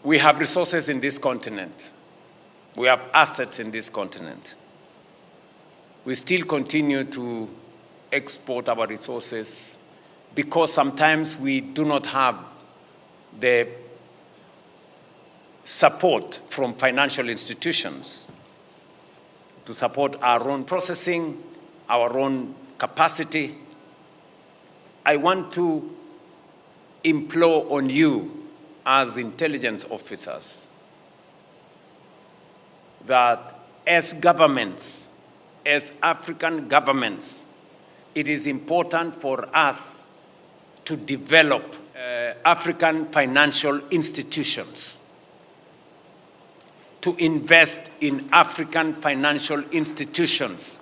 We have resources in this continent. We have assets in this continent. We still continue to export our resources because sometimes we do not have the support from financial institutions to support our own processing, our own capacity. I want to implore on you as intelligence officers that as governments, as African governments, it is important for us to develop African financial institutions, to invest in African financial institutions.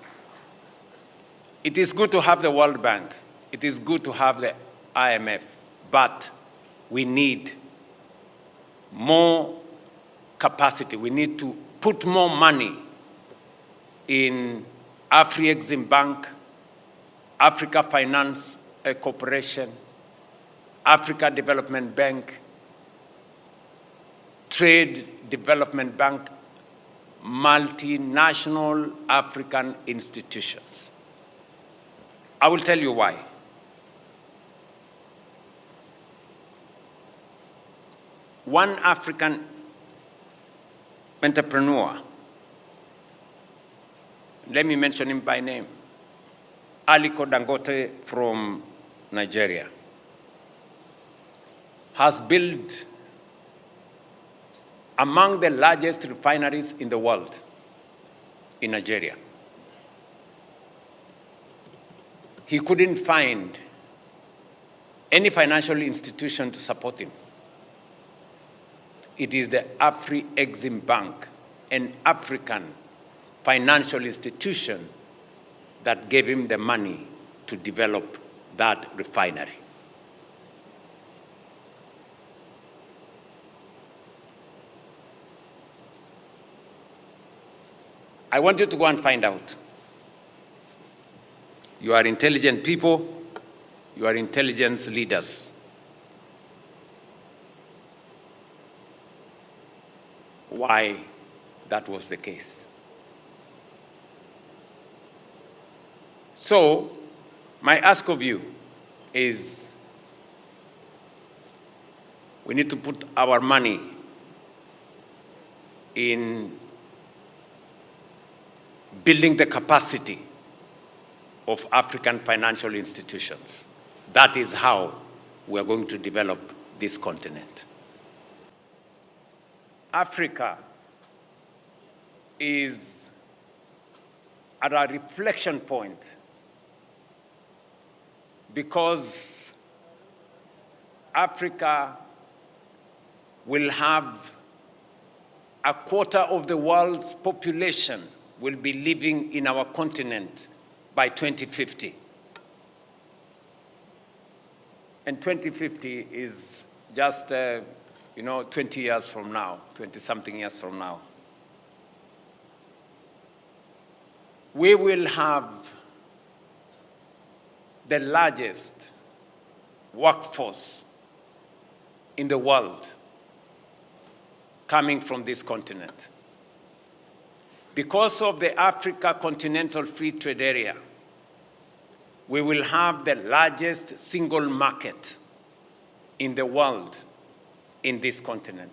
It is good to have the World Bank. It is good to have the IMF, but we need more capacity. We need to put more money in Afri-Exim Bank, Africa Finance Corporation, Africa Development Bank, Trade Development Bank, multinational African institutions. I will tell you why. One African entrepreneur, let me mention him by name, Aliko Dangote from Nigeria, has built among the largest refineries in the world in Nigeria. He couldn't find any financial institution to support him. It is the Afri-Exim Bank, an African financial institution, that gave him the money to develop that refinery. I want you to go and find out. You are intelligent people, you are intelligence leaders. Why that was the case. So, my ask of you is we need to put our money in building the capacity of African financial institutions. That is how we are going to develop this continent. Africa is at a reflection point because Africa will have a quarter of the world's population will be living in our continent by 2050. And 2050 is just 20 years from now, 20-something years from now. We will have the largest workforce in the world coming from this continent. Because of the Africa Continental Free Trade Area, we will have the largest single market in the world in this continent.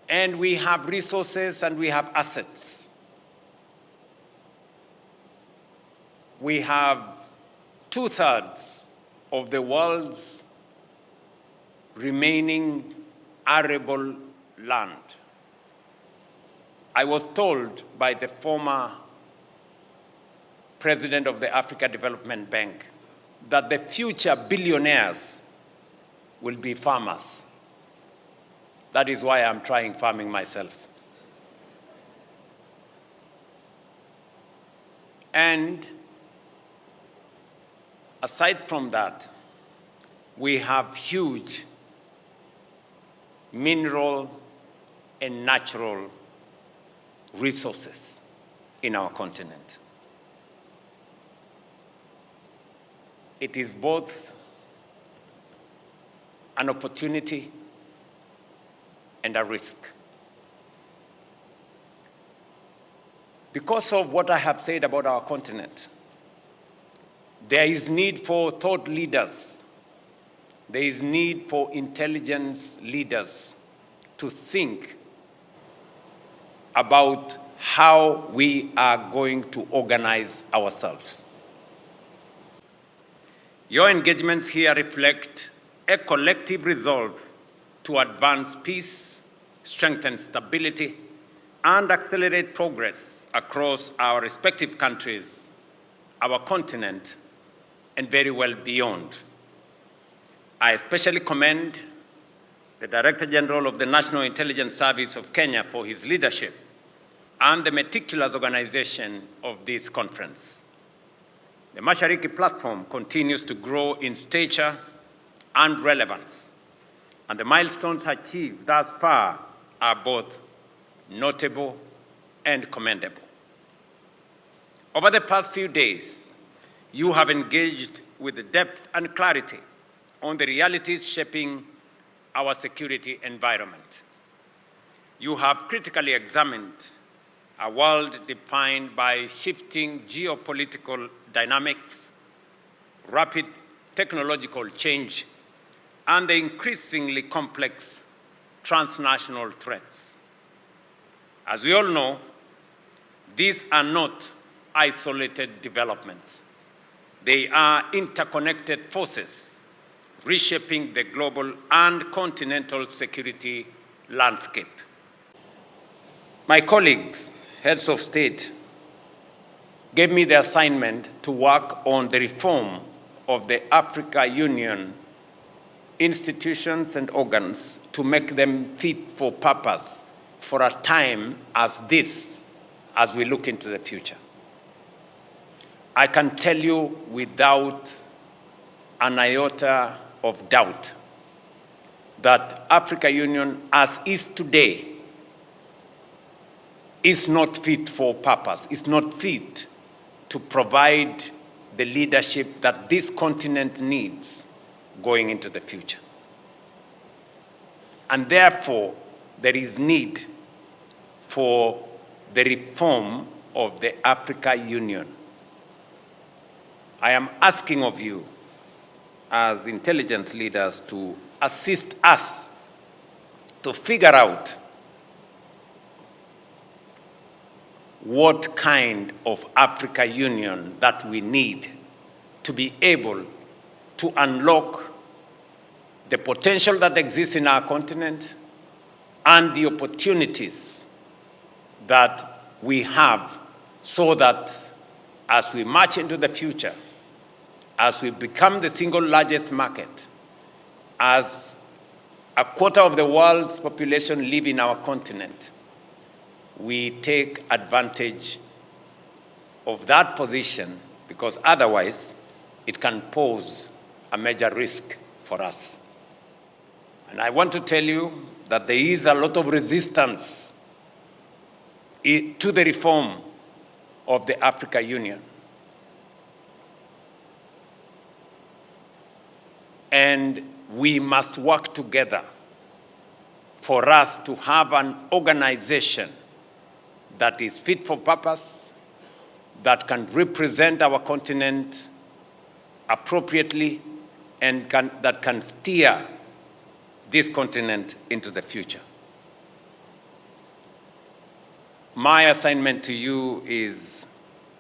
And we have resources and we have assets. We have 2/3 of the world's remaining arable land. I was told by the former president of the Africa Development Bank that the future billionaires will be farmers. That is why I'm trying farming myself. And aside from that, we have huge mineral and natural resources in our continent. It is both an opportunity and a risk. Because of what I have said about our continent, there is need for thought leaders. There is need for intelligence leaders to think about how we are going to organize ourselves. Your engagements here reflect a collective resolve to advance peace, strengthen stability, and accelerate progress across our respective countries, our continent, and very well beyond. I especially commend the Director General of the National Intelligence Service of Kenya for his leadership and the meticulous organization of this conference. The Mashariki platform continues to grow in stature and relevance, and the milestones achieved thus far are both notable and commendable. Over the past few days, you have engaged with depth and clarity on the realities shaping our security environment. You have critically examined a world defined by shifting geopolitical dynamics, rapid technological change, and the increasingly complex transnational threats. As we all know, these are not isolated developments. They are interconnected forces reshaping the global and continental security landscape. My colleagues, heads of state, gave me the assignment to work on the reform of the Africa Union institutions and organs to make them fit for purpose for a time as this, as we look into the future. I can tell you without an iota of doubt that Africa Union, as is today, is not fit for purpose, is not fit to provide the leadership that this continent needs going into the future. And therefore, there is need for the reform of the Africa Union. I am asking of you, as intelligence leaders, to assist us to figure out what kind of Africa Union that we need to be able to unlock the potential that exists in our continent and the opportunities that we have, so that as we march into the future, as we become the single largest market, as a quarter of the world's population live in our continent, we take advantage of that position, because otherwise it can pose a major risk for us. And I want to tell you that there is a lot of resistance to the reform of the Africa Union. And we must work together for us to have an organization that is fit for purpose, that can represent our continent appropriately, and that can steer this continent into the future. My assignment to you is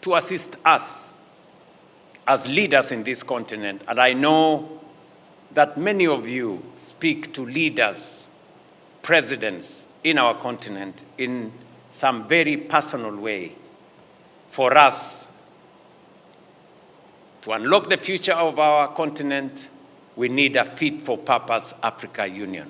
to assist us as leaders in this continent. And I know that many of you speak to leaders, presidents in our continent in some very personal way. For us to unlock the future of our continent, we need a fit-for-purpose Africa Union.